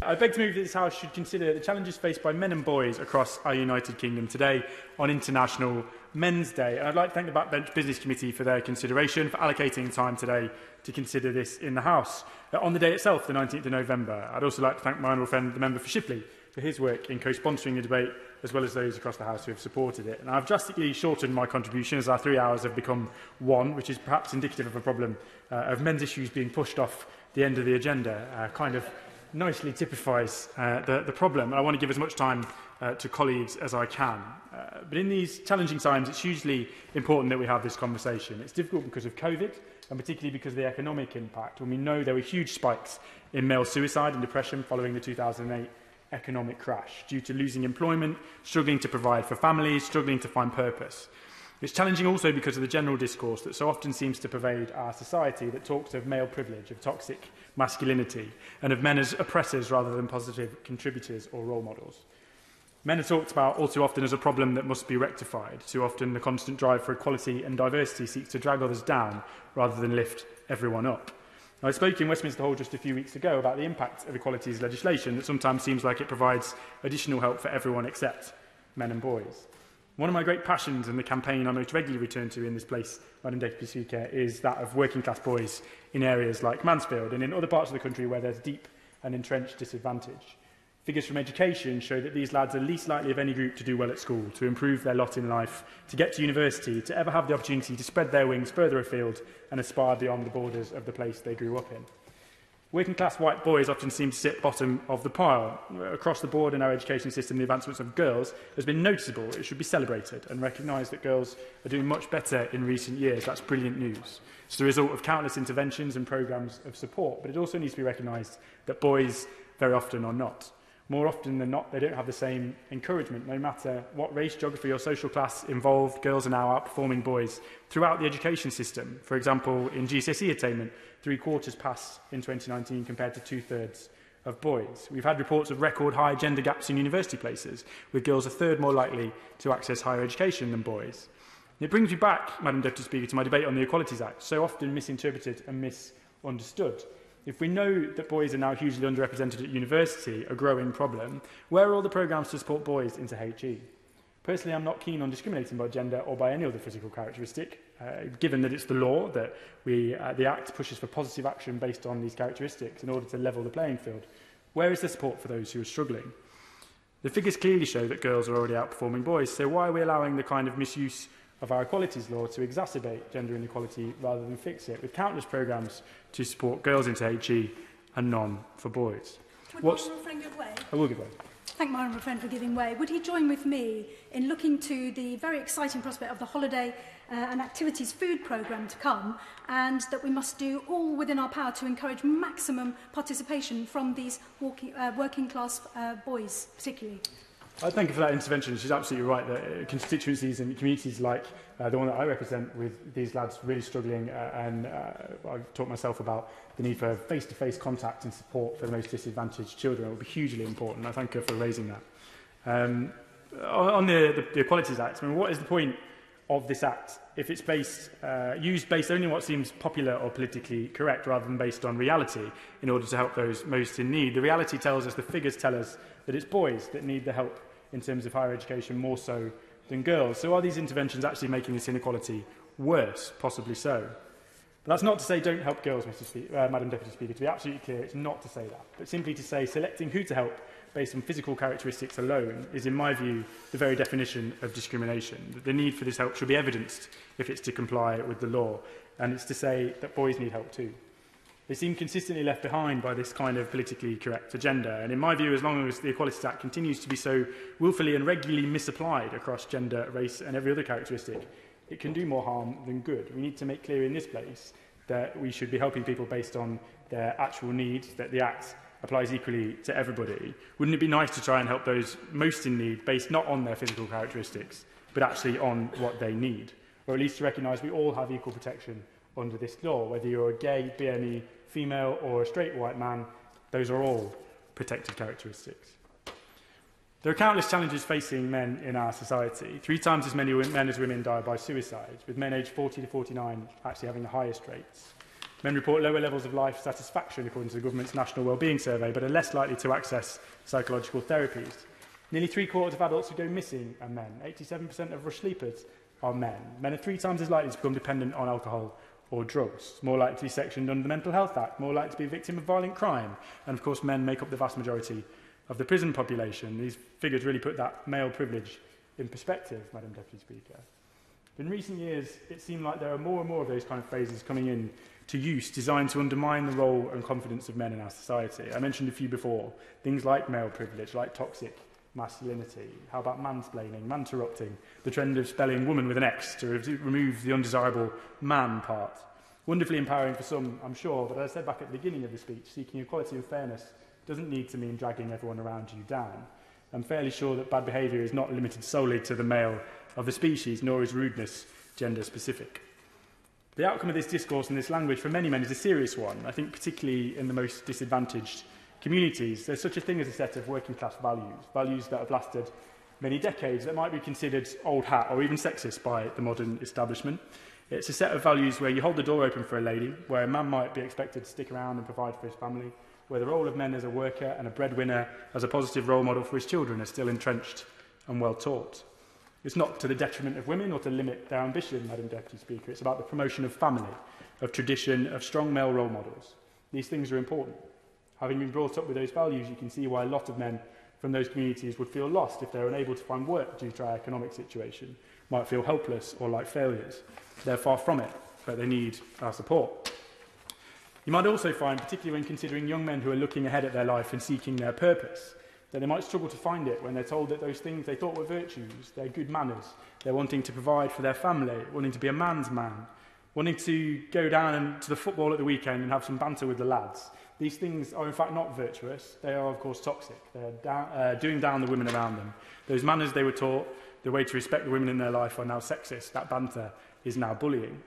I beg to move that this House should consider the challenges faced by men and boys across our United Kingdom today on International Men's Day. And I'd like to thank the Backbench Business Committee for their consideration, for allocating time today to consider this in the House. On the day itself, the 19th of November, I'd also like to thank my honourable friend, the member for Shipley, for his work in co-sponsoring the debate, as well as those across the House who have supported it. And I've drastically shortened my contribution as our 3 hours have become 1, which is perhaps indicative of a problem of men's issues being pushed off the end of the agenda, kind of nicely typifies the problem. I want to give as much time to colleagues as I can. But in these challenging times, it's hugely important that we have this conversation. It's difficult because of COVID, and particularly because of the economic impact, when we know there were huge spikes in male suicide and depression following the 2008 economic crash, due to losing employment, struggling to provide for families, struggling to find purpose. It's challenging also because of the general discourse that so often seems to pervade our society that talks of male privilege, of toxic masculinity, and of men as oppressors rather than positive contributors or role models. Men are talked about all too often as a problem that must be rectified. Too often the constant drive for equality and diversity seeks to drag others down rather than lift everyone up. Now, I spoke in Westminster Hall just a few weeks ago about the impact of equalities legislation that sometimes seems like it provides additional help for everyone except men and boys. One of my great passions and the campaign I most regularly return to in this place, Madam Deputy Speaker, is that of working class boys in areas like Mansfield and in other parts of the country where there's deep and entrenched disadvantage. Figures from education show that these lads are least likely of any group to do well at school, to improve their lot in life, to get to university, to ever have the opportunity to spread their wings further afield and aspire beyond the borders of the place they grew up in. Working class white boys often seem to sit bottom of the pile. Across the board in our education system, the advancements of girls has been noticeable. It should be celebrated and recognised that girls are doing much better in recent years. That's brilliant news. It's the result of countless interventions and programmes of support, but it also needs to be recognised that boys very often are not. More often than not, they don't have the same encouragement. No matter what race, geography or social class involved, girls are now outperforming boys throughout the education system. For example, in GCSE attainment, 3/4 pass in 2019 compared to 2/3 of boys. We've had reports of record high gender gaps in university places, with girls a third more likely to access higher education than boys. And it brings me back, Madam Deputy Speaker, to my debate on the Equalities Act, so often misinterpreted and misunderstood. If we know that boys are now hugely underrepresented at university, a growing problem, where are all the programmes to support boys into HE? Personally, I'm not keen on discriminating by gender or by any other physical characteristic, given that it's the law that the Act pushes for positive action based on these characteristics in order to level the playing field. Where is the support for those who are struggling? The figures clearly show that girls are already outperforming boys, so why are we allowing the kind of misuse of our equalities law to exacerbate gender inequality rather than fix it, with countless programmes to support girls into HE and none for boys? Would my honourable friend give way? I will give way. Thank my honourable friend for giving way. Would he join with me in looking to the very exciting prospect of the holiday and activities food programme to come, and that we must do all within our power to encourage maximum participation from these working class boys, particularly? I thank you for that intervention. She's absolutely right that constituencies and communities like the one that I represent, with these lads really struggling, and I've talked myself about the need for face-to-face contact and support for the most disadvantaged children. It will be hugely important. I thank her for raising that. On the Equalities Act, I mean, what is the point of this Act if it's used based only on what seems popular or politically correct rather than based on reality in order to help those most in need? The reality tells us, the figures tell us, that it's boys that need the help in terms of higher education more so than girls. So are these interventions actually making this inequality worse? Possibly so. But that's not to say don't help girls, Madam Deputy Speaker. To be absolutely clear, it's not to say that, but simply to say selecting who to help based on physical characteristics alone is, in my view, the very definition of discrimination. The need for this help should be evidenced if it's to comply with the law, and it's to say that boys need help too. They seem consistently left behind by this kind of politically correct agenda, and in my view, as long as the Equalities Act continues to be so willfully and regularly misapplied across gender, race and every other characteristic, it can do more harm than good. We need to make clear in this place that we should be helping people based on their actual needs, that the Act applies equally to everybody. Wouldn't it be nice to try and help those most in need based not on their physical characteristics, but actually on what they need? Or at least to recognise we all have equal protection under this law, whether you're a gay, BME, female or a straight white man, those are all protected characteristics. There are countless challenges facing men in our society. 3 times as many men as women die by suicide, with men aged 40 to 49 actually having the highest rates. Men report lower levels of life satisfaction according to the government's National Wellbeing Survey, but are less likely to access psychological therapies. Nearly 3/4 of adults who go missing are men. 87% of rush sleepers are men. Men are 3 times as likely to become dependent on alcohol or drugs, more likely to be sectioned under the Mental Health Act, more likely to be a victim of violent crime. And of course, men make up the vast majority of the prison population. These figures really put that male privilege in perspective, Madam Deputy Speaker. In recent years, it seemed like there are more and more of those kind of phrases coming in to use designed to undermine the role and confidence of men in our society. I mentioned a few before, things like male privilege, like toxic masculinity. How about mansplaining, manterrupting, the trend of spelling woman with an X to remove the undesirable man part. Wonderfully empowering for some, I'm sure, but as I said back at the beginning of the speech, seeking equality and fairness doesn't need to mean dragging everyone around you down. I'm fairly sure that bad behaviour is not limited solely to the male of the species, nor is rudeness gender-specific. The outcome of this discourse and this language for many men is a serious one. I think particularly in the most disadvantaged communities, there's such a thing as a set of working-class values, values that have lasted many decades that might be considered old hat or even sexist by the modern establishment. It's a set of values where you hold the door open for a lady, where a man might be expected to stick around and provide for his family, where the role of men as a worker and a breadwinner as a positive role model for his children are still entrenched and well taught. It's not to the detriment of women or to limit their ambition, Madam Deputy Speaker. It's about the promotion of family, of tradition, of strong male role models. These things are important. Having been brought up with those values, you can see why a lot of men from those communities would feel lost if they're unable to find work due to our economic situation, might feel helpless or like failures. They're far from it, but they need our support. You might also find, particularly when considering young men who are looking ahead at their life and seeking their purpose, that they might struggle to find it when they're told that those things they thought were virtues, they're good manners, they're wanting to provide for their family, wanting to be a man's man, wanting to go down to the football at the weekend and have some banter with the lads. These things are in fact not virtuous. They are, of course, toxic. They're doing down the women around them. Those manners they were taught, the way to respect the women in their life, are now sexist. That banter is now bullying.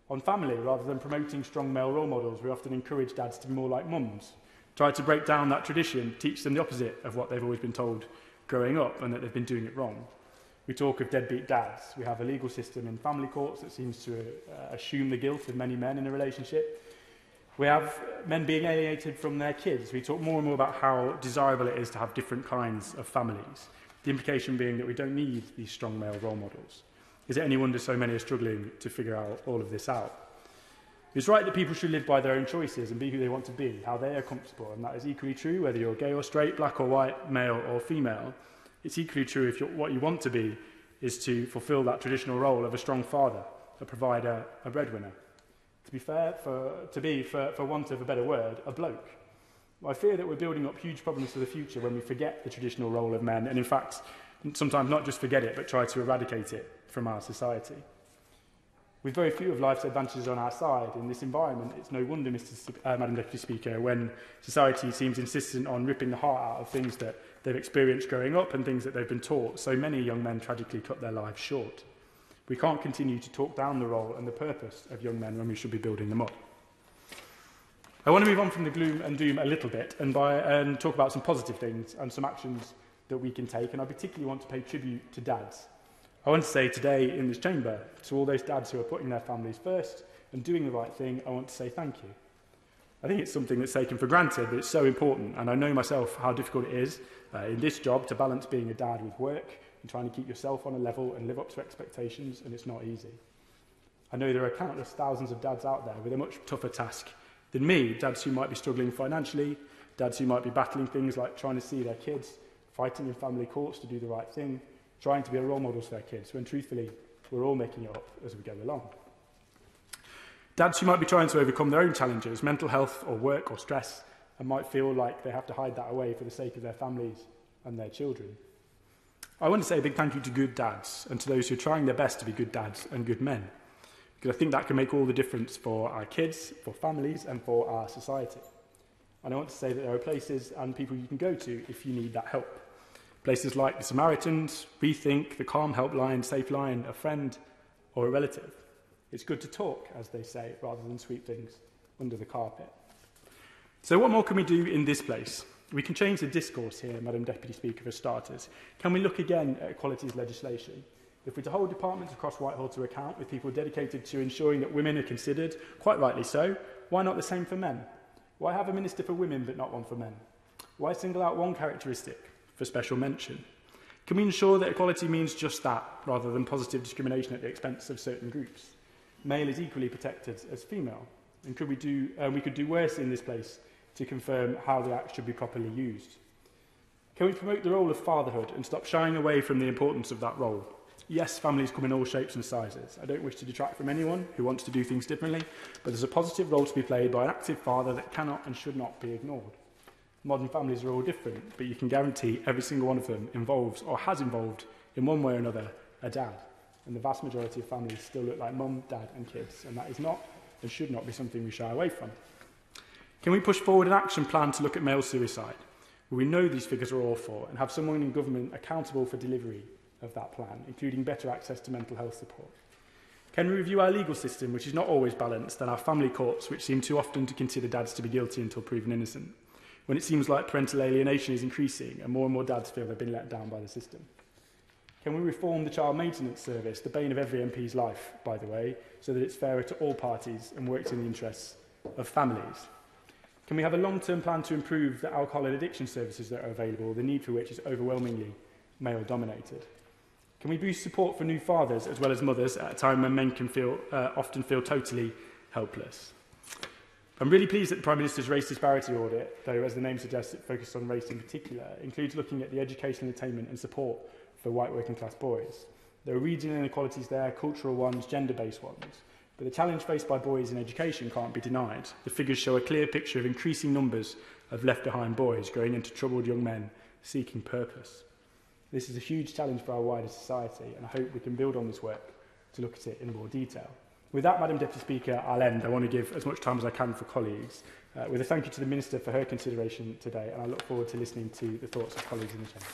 On family, rather than promoting strong male role models, we often encourage dads to be more like mums, try to break down that tradition, teach them the opposite of what they've always been told growing up and that they've been doing it wrong. We talk of deadbeat dads. We have a legal system in family courts that seems to assume the guilt of many men in a relationship. We have men being alienated from their kids. We talk more and more about how desirable it is to have different kinds of families, the implication being that we don't need these strong male role models. Is it any wonder so many are struggling to figure out all of this out? It's right that people should live by their own choices and be who they want to be, how they are comfortable, and that is equally true whether you're gay or straight, black or white, male or female. It's equally true if what you want to be is to fulfil that traditional role of a strong father, a provider, a breadwinner. To be fair, for want of a better word, a bloke. I fear that we're building up huge problems for the future when we forget the traditional role of men, and in fact, sometimes not just forget it, but try to eradicate it from our society. With very few of life's advantages on our side in this environment, it's no wonder, Madam Deputy Speaker, when society seems insistent on ripping the heart out of things that they've experienced growing up and things that they've been taught, so many young men tragically cut their lives short. We can't continue to talk down the role and the purpose of young men when we should be building them up. I want to move on from the gloom and doom a little bit and talk about some positive things and some actions that we can take, and I particularly want to pay tribute to dads. I want to say today in this chamber, to all those dads who are putting their families first and doing the right thing, I want to say thank you. I think it's something that's taken for granted, but it's so important, and I know myself how difficult it is in this job to balance being a dad with work and trying to keep yourself on a level and live up to expectations, and it's not easy. I know there are countless thousands of dads out there with a much tougher task than me, dads who might be struggling financially, dads who might be battling things like trying to see their kids, fighting in family courts to do the right thing, trying to be a role model for their kids, when truthfully, we're all making it up as we go along. Dads who might be trying to overcome their own challenges, mental health or work or stress, and might feel like they have to hide that away for the sake of their families and their children. I want to say a big thank you to good dads and to those who are trying their best to be good dads and good men, because I think that can make all the difference for our kids, for families, and for our society. And I want to say that there are places and people you can go to if you need that help. Places like the Samaritans, Rethink, the Calm Helpline, Safe Line, a friend or a relative. It's good to talk, as they say, rather than sweep things under the carpet. So what more can we do in this place? We can change the discourse here, Madam Deputy Speaker, for starters. Can we look again at equalities legislation? If we're to hold departments across Whitehall to account with people dedicated to ensuring that women are considered, quite rightly so, why not the same for men? Why have a minister for women but not one for men? Why single out one characteristic for special mention? Can we ensure that equality means just that, rather than positive discrimination at the expense of certain groups? Male is equally protected as female, and we could do worse in this place to confirm how the Act should be properly used. Can we promote the role of fatherhood and stop shying away from the importance of that role? Yes, families come in all shapes and sizes. I don't wish to detract from anyone who wants to do things differently, but there's a positive role to be played by an active father that cannot and should not be ignored. Modern families are all different, but you can guarantee every single one of them involves or has involved, in one way or another, a dad. And the vast majority of families still look like mum, dad and kids, and that is not and should not be something we shy away from. Can we push forward an action plan to look at male suicide? We know these figures are awful and have someone in government accountable for delivery of that plan, including better access to mental health support. Can we review our legal system, which is not always balanced, and our family courts, which seem too often to consider dads to be guilty until proven innocent, when it seems like parental alienation is increasing and more dads feel they've been let down by the system? Can we reform the child maintenance service, the bane of every MP's life, by the way, so that it's fairer to all parties and works in the interests of families? Can we have a long-term plan to improve the alcohol and addiction services that are available, the need for which is overwhelmingly male-dominated? Can we boost support for new fathers as well as mothers at a time when men can often feel totally helpless? I'm really pleased that the Prime Minister's race disparity audit, though as the name suggests it focused on race in particular, includes looking at the educational attainment and support for white working class boys. There are regional inequalities there, cultural ones, gender-based ones. But the challenge faced by boys in education can't be denied. The figures show a clear picture of increasing numbers of left-behind boys growing into troubled young men seeking purpose. This is a huge challenge for our wider society, and I hope we can build on this work to look at it in more detail. With that, Madam Deputy Speaker, I'll end. I want to give as much time as I can for colleagues, with a thank you to the Minister for her consideration today, and I look forward to listening to the thoughts of colleagues in the Chamber.